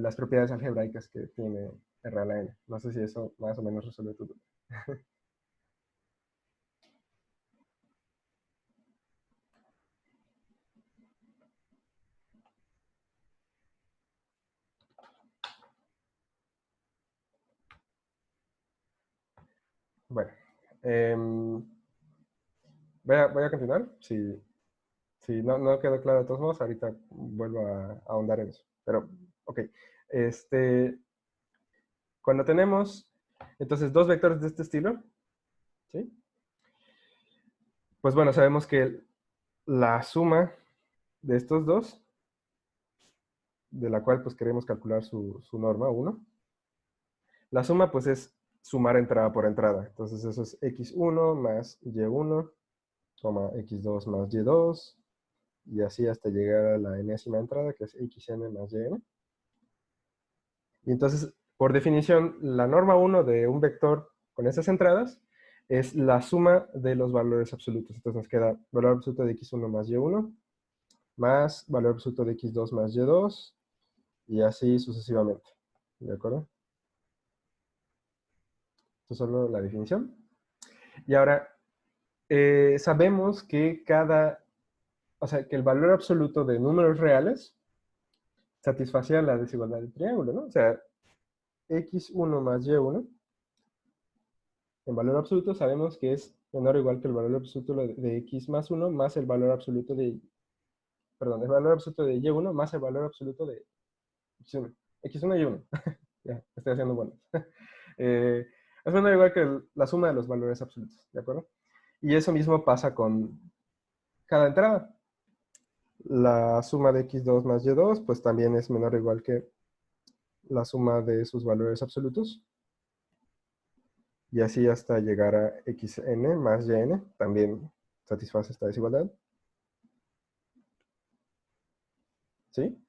las propiedades algebraicas que tiene R a la n. No sé si eso más o menos resuelve tu duda. Bueno, voy a continuar. Si no quedó claro de todos modos, ahorita vuelvo a ahondar en eso. Pero, ok. Cuando tenemos, entonces, dos vectores de este estilo, ¿sí? Pues bueno, sabemos que la suma de estos dos, de la cual pues queremos calcular su norma 1, la suma pues es sumar entrada por entrada. Entonces eso es x1 más y1, x2 más y2, y así hasta llegar a la enésima entrada, que es xn más yn. Y entonces, por definición, la norma 1 de un vector con esas entradas es la suma de los valores absolutos. Entonces nos queda valor absoluto de x1 más y1, más valor absoluto de x2 más y2, y así sucesivamente. ¿De acuerdo? Esto es solo la definición. Y ahora, sabemos que o sea, que el valor absoluto de números reales satisfacía la desigualdad del triángulo, ¿no? O sea, x1 más y1, en valor absoluto sabemos que es menor o igual que el valor absoluto de x más 1 más el valor absoluto de, perdón, el valor absoluto de y1 más el valor absoluto de x1. X1 y 1. Ya, estoy haciendo buenas. Es menor o igual que la suma de los valores absolutos, ¿de acuerdo? Y eso mismo pasa con cada entrada. La suma de x2 más y2, pues también es menor o igual que la suma de sus valores absolutos. y así hasta llegar a xn más yn, también satisface esta desigualdad. ¿Sí?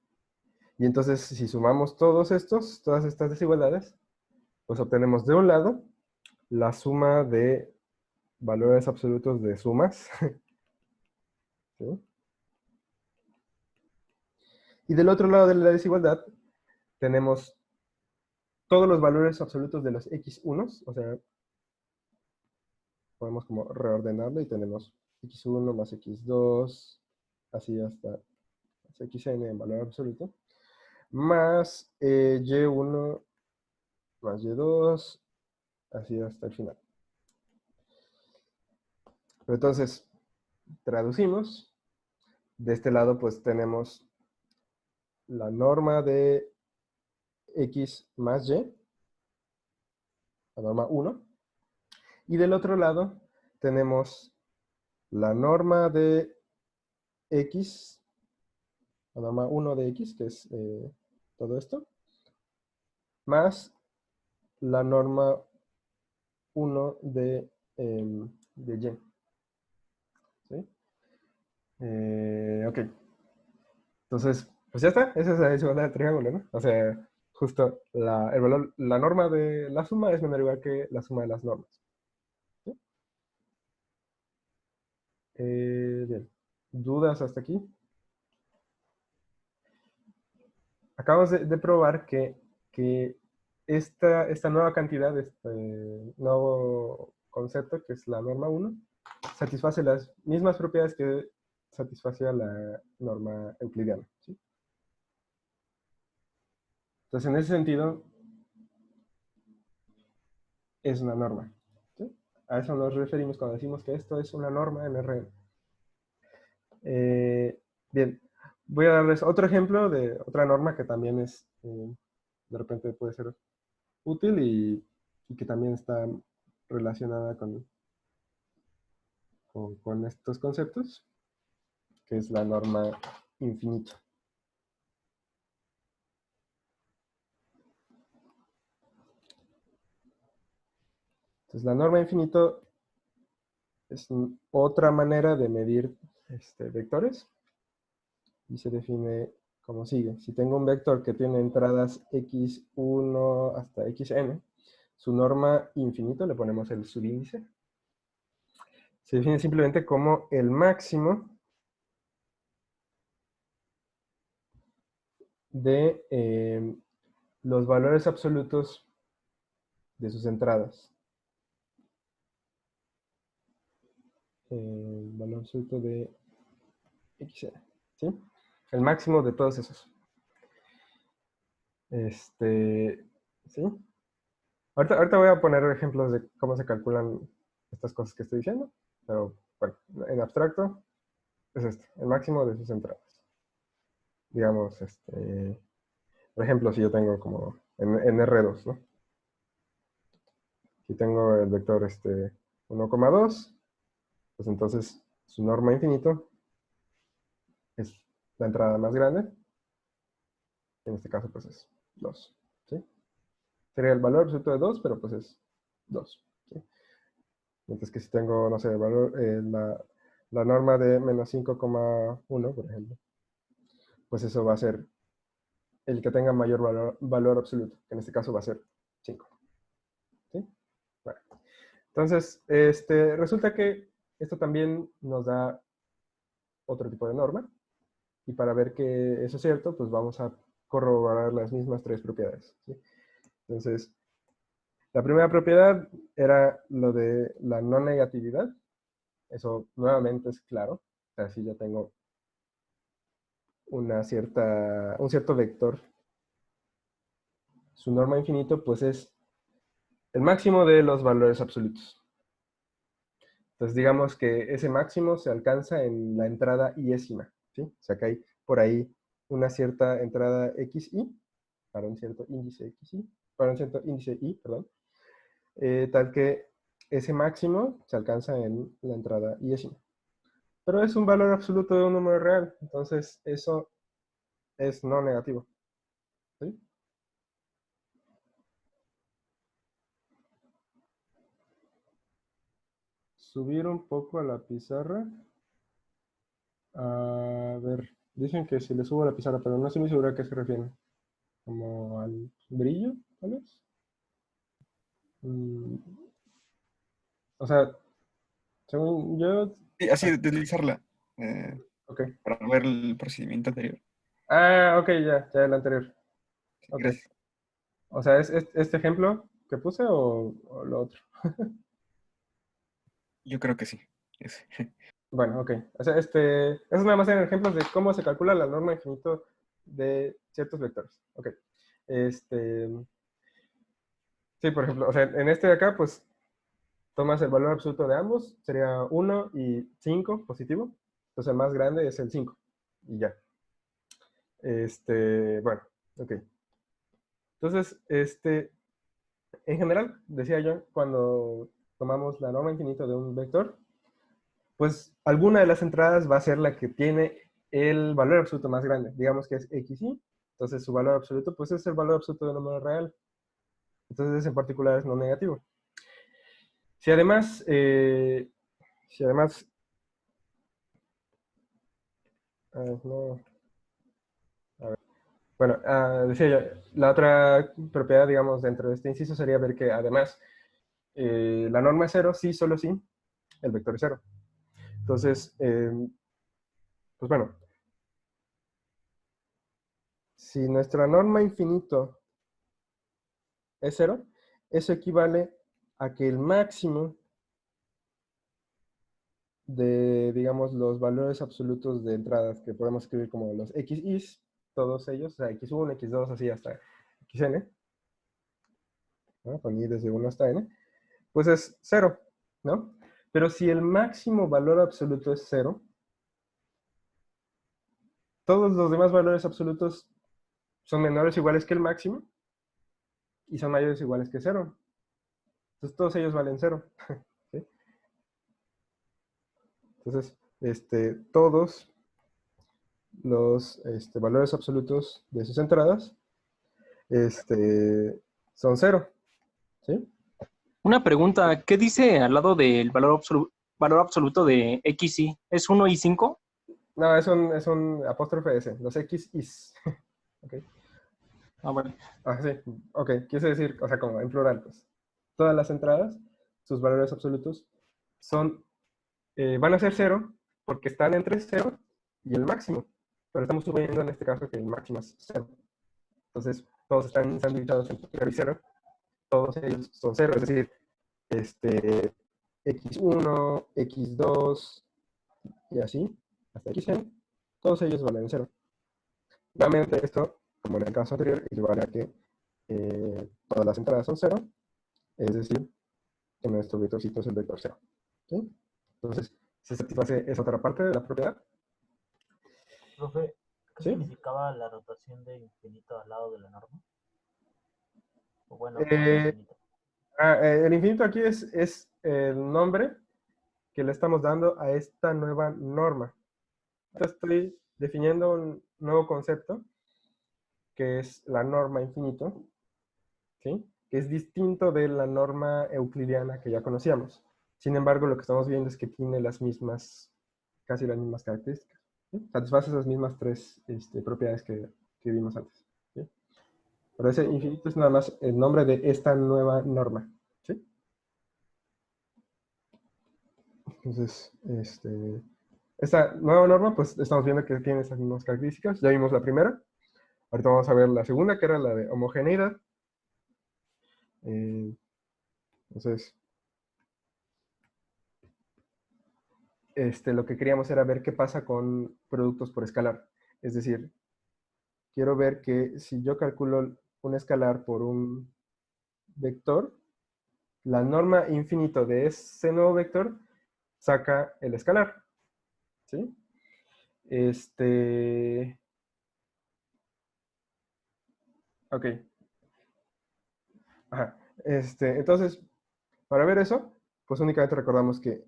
Y entonces, si sumamos todas estas desigualdades, pues obtenemos de un lado la suma de valores absolutos de sumas. ¿Sí? Y del otro lado de la desigualdad tenemos todos los valores absolutos de los x1, o sea, podemos como reordenarlo y tenemos x1 más x2, así hasta xn en valor absoluto, más y1 más y2, así hasta el final. Pero entonces, traducimos. De este lado, pues tenemos la norma de x más y, la norma 1. Y del otro lado tenemos la norma de x, la norma 1 de x, que es todo esto, más la norma 1 de y. ¿Sí? Ok. Entonces, pues ya está. Esa es la desigualdad del triángulo, ¿no? O sea, justo la norma de la suma es menor o igual que la suma de las normas. ¿Sí? Bien. ¿Dudas hasta aquí? Acabamos de probar que esta nueva cantidad, este nuevo concepto, que es la norma 1, satisface las mismas propiedades que satisfacía la norma euclidiana. ¿Sí? Entonces, en ese sentido, es una norma. ¿Sí? A eso nos referimos cuando decimos que esto es una norma en RN. Bien, voy a darles otro ejemplo de otra norma que también es, de repente puede ser útil y que también está relacionada con estos conceptos, que es la norma infinito. Entonces, la norma infinito es otra manera de medir vectores y se define como sigue. Si tengo un vector que tiene entradas x1 hasta xn, su norma infinito, le ponemos el subíndice, se define simplemente como el máximo de los valores absolutos de sus entradas. El valor absoluto de xn, ¿sí? El máximo de todos esos. ¿Sí? Ahorita voy a poner ejemplos de cómo se calculan estas cosas que estoy diciendo, pero bueno, en abstracto es el máximo de sus entradas. Digamos, por ejemplo, si yo tengo como en R2, ¿no? Si tengo el vector 1,2, pues entonces su norma infinito es la entrada más grande. En este caso, pues es 2. ¿Sí? Sería el valor absoluto de 2, pero pues es 2. ¿Sí? Mientras que si tengo, no sé, el valor, la norma de menos 5,1, por ejemplo, pues eso va a ser el que tenga mayor valor absoluto, que en este caso va a ser 5. ¿Sí? Bueno. Entonces, resulta que esto también nos da otro tipo de norma, y para ver que eso es cierto, pues vamos a corroborar las mismas tres propiedades. ¿Sí? Entonces, la primera propiedad era lo de la no negatividad. Eso nuevamente es claro. O sea, si yo tengo un cierto vector, su norma infinito, pues es el máximo de los valores absolutos. Entonces, digamos que ese máximo se alcanza en la entrada iésima, ¿sí? O sea, que hay por ahí una cierta entrada xi para un cierto índice xi, para un cierto índice i, perdón, tal que ese máximo se alcanza en la entrada iésima. Pero es un valor absoluto de un número real, entonces eso es no negativo. ¿Sí? subir un poco a la pizarra. A ver, dicen que si le subo a la pizarra, pero no estoy muy seguro a qué se refieren. ¿Como al brillo, tal vez? Mm, o sea, según yo... Sí, así, deslizarla Ok. para ver el procedimiento anterior. Ah, ok, ya el anterior. Sí, Ok. gracias. O sea, ¿es este ejemplo que puse o lo otro? Yo creo que sí. Ese. Bueno, ok. O sea, esos nada más eran ejemplos de cómo se calcula la norma de infinito de ciertos vectores. Ok. Este, sí, por ejemplo, o sea, en este de acá, pues tomas el valor absoluto de ambos, sería 1 y 5 positivo. Entonces el más grande es el 5 y ya. Bueno, ok. Entonces, en general, decía yo, cuando tomamos la norma infinita de un vector, pues alguna de las entradas va a ser la que tiene el valor absoluto más grande. Digamos que es xy, entonces su valor absoluto, pues es el valor absoluto de un número real. Entonces ese en particular es no negativo. Si además, no, a ver. Bueno, decía yo, la otra propiedad, digamos, dentro de este inciso sería ver que además la norma es cero, sí, solo sí, el vector es cero. Entonces, pues bueno, si nuestra norma infinito es cero, eso equivale a que el máximo de, digamos, los valores absolutos de entradas que podemos escribir como los xis, todos ellos, o sea, x1, x2, así hasta xn, ¿no? Con i desde 1 hasta n, pues es cero, ¿no? Pero si el máximo valor absoluto es cero, todos los demás valores absolutos son menores o iguales que el máximo y son mayores o iguales que cero. Entonces todos ellos valen cero. ¿Sí? Entonces, todos los valores absolutos de sus entradas son cero. ¿Sí? Una pregunta, ¿qué dice al lado del valor absoluto de xy? ¿Es 1 y 5? No, es un apóstrofe S, los X is. ¿Ok? Ah, bueno. Ah, sí, ok, quiere decir, o sea, como en plural, pues. Todas las entradas, sus valores absolutos, van a ser cero porque están entre cero y el máximo. Pero estamos suponiendo en este caso que el máximo es cero. Entonces, todos están sandwichados entre cero y cero. Todos ellos son cero, es decir, x1, x2 y así, hasta xn, todos ellos valen cero. Nuevamente esto, como en el caso anterior, equivale a que todas las entradas son cero, es decir, que nuestro vectorcito es el vector cero. ¿Sí? Entonces, se satisface esa otra parte de la propiedad. Profe, ¿qué ¿Sí? significaba la rotación de infinito al lado de la norma? O bueno, Eh, infinito. el infinito aquí es el nombre que le estamos dando a esta nueva norma. Entonces estoy definiendo un nuevo concepto que es la norma infinito, ¿sí? Que es distinto de la norma euclidiana que ya conocíamos. Sin embargo, lo que estamos viendo es que tiene casi las mismas características. ¿Sí? Satisface esas mismas tres propiedades que vimos antes. ¿Sí? Pero ese infinito es nada más el nombre de esta nueva norma. ¿Sí? Entonces, esta nueva norma, pues estamos viendo que tiene esas mismas características. Ya vimos la primera. Ahorita vamos a ver la segunda, que era la de homogeneidad. Entonces, lo que queríamos era ver qué pasa con productos por escalar. Es decir, quiero ver que si yo calculo un escalar por un vector, la norma infinito de ese nuevo vector saca el escalar. ¿Sí? Ok. Ajá. Entonces, para ver eso, pues únicamente recordamos que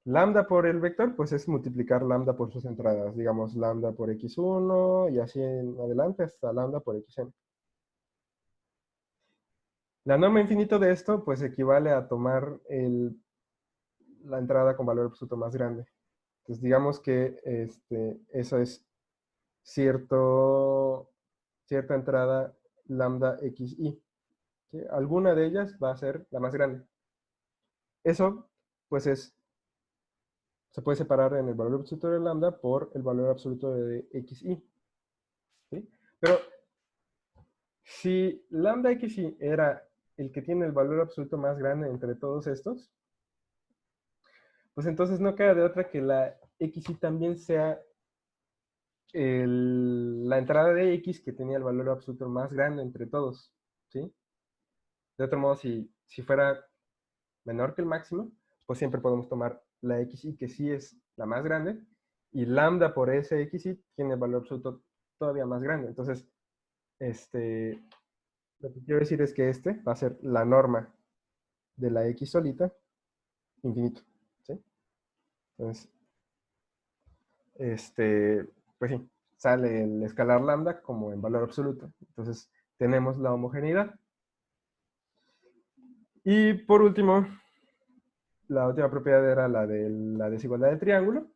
lambda por el vector, pues es multiplicar lambda por sus entradas. Digamos, lambda por x1 y así en adelante hasta lambda por xn. La norma infinito de esto, pues equivale a tomar la entrada con valor absoluto más grande. Entonces, digamos que eso es cierta entrada lambda xi. ¿Sí? Alguna de ellas va a ser la más grande. Eso, pues se puede separar en el valor absoluto de lambda por el valor absoluto de xi. ¿Sí? Pero si lambda xi era el que tiene el valor absoluto más grande entre todos estos, pues entonces no queda de otra que la xi también sea la entrada de x que tenía el valor absoluto más grande entre todos. ¿Sí? De otro modo, si fuera menor que el máximo, pues siempre podemos tomar la xi que sí es la más grande, y lambda por ese xi tiene el valor absoluto todavía más grande. Entonces, lo que quiero decir es que va a ser la norma de la x solita, infinito. ¿Sí? Entonces, pues sí, sale el escalar lambda como en valor absoluto. Entonces, tenemos la homogeneidad. Y por último, la última propiedad era la de la desigualdad del triángulo.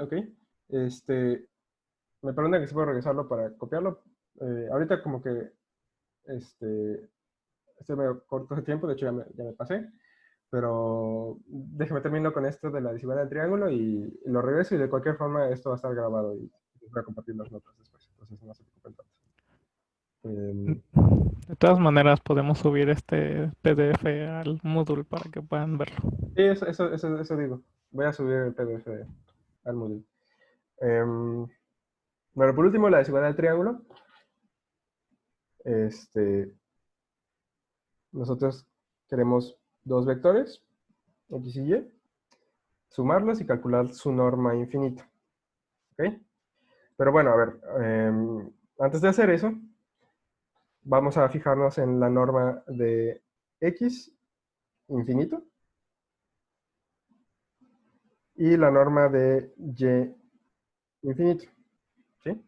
Ok. Me preguntan que si puedo regresarlo para copiarlo. Ahorita como que estoy medio corto de tiempo, de hecho ya me pasé. Pero déjame termino con esto de la desigualdad del triángulo y lo regreso, y de cualquier forma esto va a estar grabado y voy a compartir las notas después. Entonces no se preocupen tanto. De todas maneras, podemos subir este PDF al Moodle para que puedan verlo. Sí, eso digo. Voy a subir el PDF al Moodle. Bueno, por último, la desigualdad del triángulo. Nosotros queremos dos vectores, x y y, sumarlos y calcular su norma infinita. ¿Ok? Pero bueno, a ver, antes de hacer eso, vamos a fijarnos en la norma de x infinito y la norma de y infinito. ¿Sí?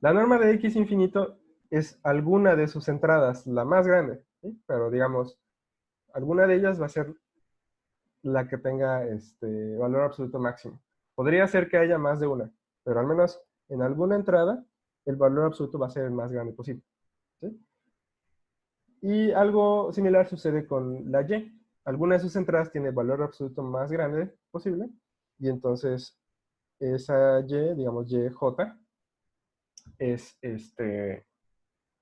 La norma de x infinito es alguna de sus entradas, la más grande, ¿sí? Pero digamos, alguna de ellas va a ser la que tenga valor absoluto máximo. Podría ser que haya más de una, pero al menos en alguna entrada el valor absoluto va a ser el más grande posible. ¿Sí? Y algo similar sucede con la y. Alguna de sus entradas tiene el valor absoluto más grande posible, y entonces esa y, digamos yj, es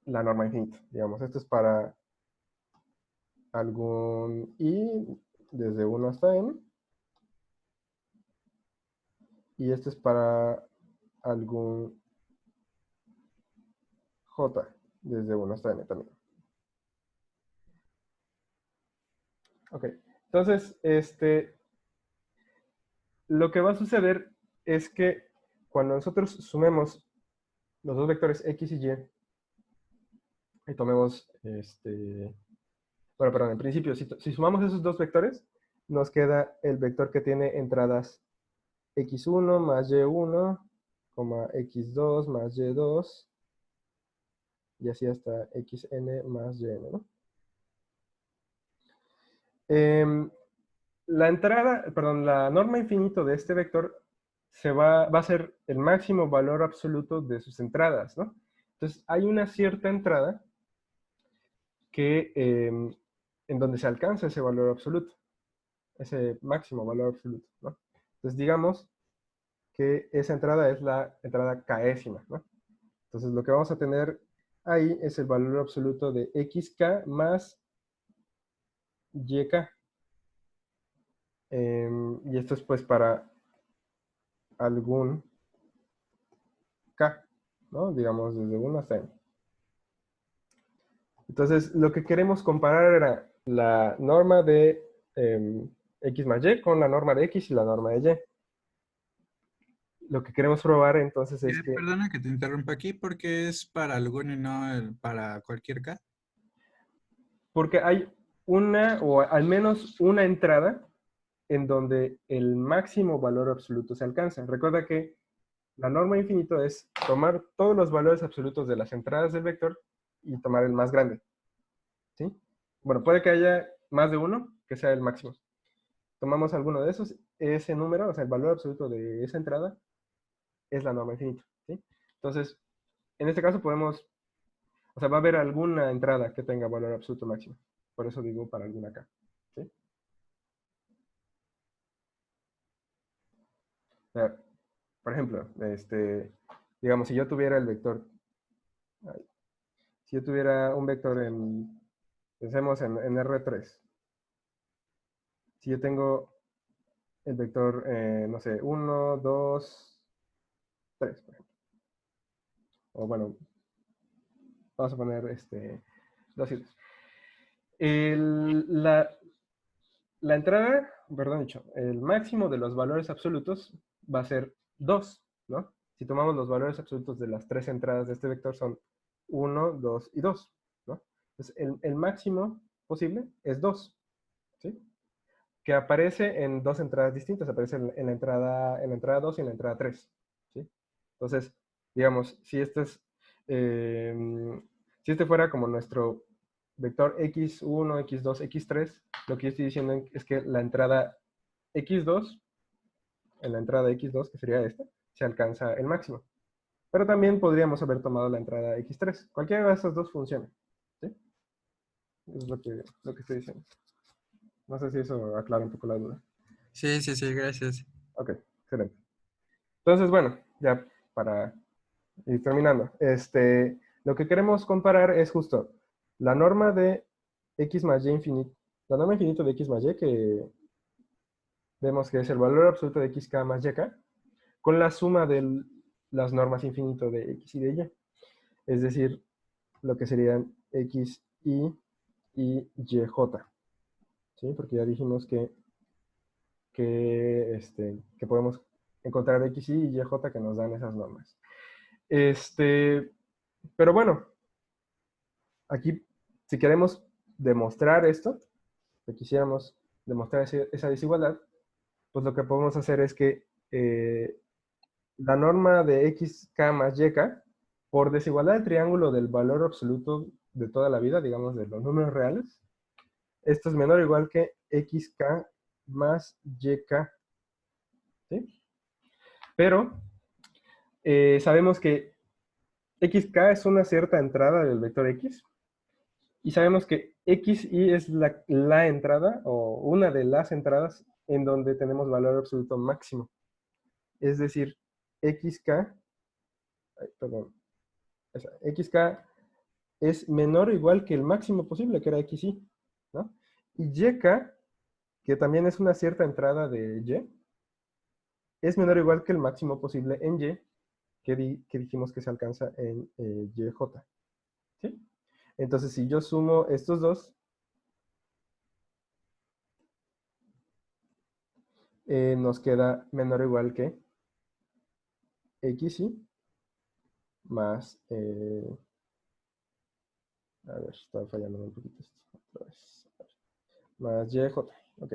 la norma infinita. Digamos, esto es para algún i desde 1 hasta n, y este es para algún j desde 1 hasta n también. Ok, entonces, lo que va a suceder es que cuando nosotros sumemos los dos vectores x y tomemos, bueno, perdón, en principio, si sumamos esos dos vectores, nos queda el vector que tiene entradas x1 más y1, x2 más y2, y así hasta xn más yn, ¿no? La norma infinito de este vector va a ser el máximo valor absoluto de sus entradas, ¿no? Entonces, hay una cierta entrada en donde se alcanza ese valor absoluto, ese máximo valor absoluto, ¿no? Entonces, digamos que esa entrada es la entrada késima, ¿no? Entonces, lo que vamos a tener ahí es el valor absoluto de xk más yk. Y esto es pues para algún k, ¿no? Digamos desde 1 hasta n. Entonces, lo que queremos comparar era la norma de x más y con la norma de x y la norma de y. Lo que queremos probar entonces es que... Perdona que te interrumpa aquí, porque es para algún y no para cualquier K. Porque hay una, o al menos una entrada en donde el máximo valor absoluto se alcanza. Recuerda que La norma infinito es tomar todos los valores absolutos de las entradas del vector y tomar el más grande. ¿Sí? Bueno, puede que haya más de uno, que sea el máximo. Tomamos alguno de esos, ese número, o sea, el valor absoluto de esa entrada, es la norma infinito. ¿Sí? Entonces, en este caso podemos, o sea, va a haber alguna entrada que tenga valor absoluto máximo. Por eso digo para alguna acá. ¿Sí? O sea, por ejemplo, digamos, si yo tuviera el vector, si yo tuviera un vector en, pensemos en R3. Si yo tengo el vector, no sé, 1, 2, 3, por ejemplo. O bueno, vamos a poner 2 y 2. La entrada, perdón dicho, el máximo de los valores absolutos va a ser 2, ¿no? Si tomamos los valores absolutos de las 3 entradas de este vector son 1, 2 y 2, ¿no? Entonces, el máximo posible es 2, ¿sí? Que aparece en 2 entradas distintas, aparece en la entrada 2 y en la entrada 3, ¿sí? Entonces, digamos, si si este fuera como nuestro vector x1, x2, x3, lo que yo estoy diciendo es que la entrada x2, en la entrada x2, que sería esta, se alcanza el máximo. Pero también podríamos haber tomado la entrada x3. Cualquiera de esas dos funciona, ¿sí? Eso es lo que estoy diciendo. No sé si eso aclara un poco la duda. Sí, sí, sí, gracias. Ok, excelente. Entonces, bueno, ya para ir terminando, lo que queremos comparar es justo la norma de x más y infinito, la norma infinito de x más y, que vemos que es el valor absoluto de xk más yk, con la suma de las normas infinito de x y de y. Es decir, lo que serían xi y yj. ¿Sí? Porque ya dijimos que podemos encontrar xi y yj que nos dan esas normas. Pero bueno, aquí, si queremos demostrar esto, si quisiéramos demostrar esa desigualdad, pues lo que podemos hacer es que la norma de xk más yk, por desigualdad del triángulo del valor absoluto de toda la vida, digamos de los números reales, esto es menor o igual que xk más yk, ¿sí? Pero sabemos que xk es una cierta entrada del vector x, y sabemos que xy es la entrada, o una de las entradas, en donde tenemos valor absoluto máximo. Es decir, perdón, xk es menor o igual que el máximo posible, que era xy, ¿no? Y yk, que también es una cierta entrada de y, es menor o igual que el máximo posible en y, que dijimos que se alcanza en yj, ¿sí? Entonces, si yo sumo estos dos, nos queda menor o igual que xy más, a ver, está fallando un poquito esto, otra vez, más yj, ok,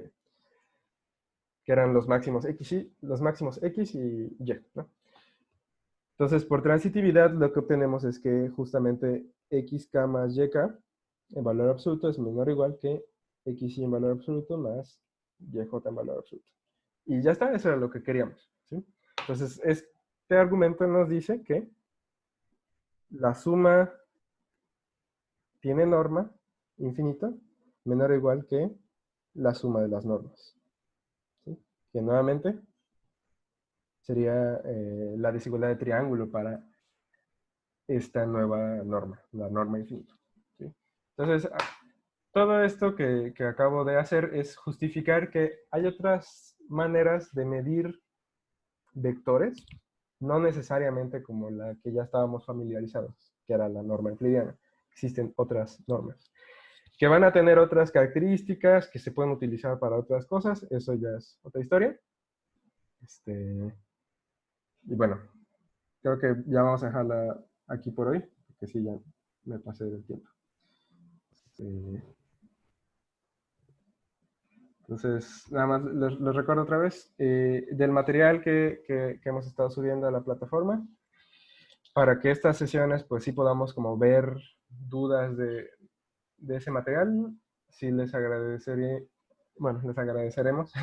que eran los máximos x y y, ¿no? Entonces, por transitividad, lo que obtenemos es que justamente xk más yk en valor absoluto es menor o igual que xy en valor absoluto más yj en valor absoluto. Y ya está, eso era lo que queríamos, ¿sí? Entonces, este argumento nos dice que la suma tiene norma infinita menor o igual que la suma de las normas, ¿sí? Que nuevamente sería la desigualdad de triángulo para esta nueva norma, la norma infinita, ¿sí? Entonces, todo esto que acabo de hacer es justificar que hay otras maneras de medir vectores, no necesariamente como la que ya estábamos familiarizados, que era la norma euclidiana. Existen otras normas que van a tener otras características, que se pueden utilizar para otras cosas, eso ya es otra historia. Y bueno, creo que ya vamos a dejarla aquí por hoy, porque sí, ya me pasé del tiempo. Entonces, nada más les recuerdo otra vez del material que hemos estado subiendo a la plataforma para que estas sesiones, pues sí podamos como ver dudas de ese material. Sí les agradecería, bueno, les agradeceremos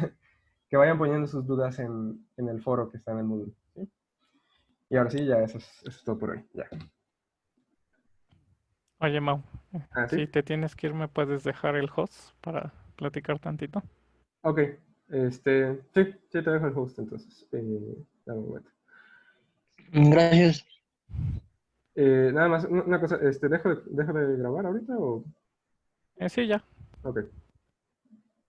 que vayan poniendo sus dudas en el foro que está en el módulo. ¿Sí? Y ahora sí, ya eso es todo por hoy. Ya. Oye, Mau, ¿Ah, sí? si te tienes que ir, ¿me puedes dejar el host para platicar tantito? Ok. Sí, te dejo el host entonces. Dame un momento. Gracias. Nada más, una cosa, ¿dejo de grabar ahorita o...? Sí, ya. Ok.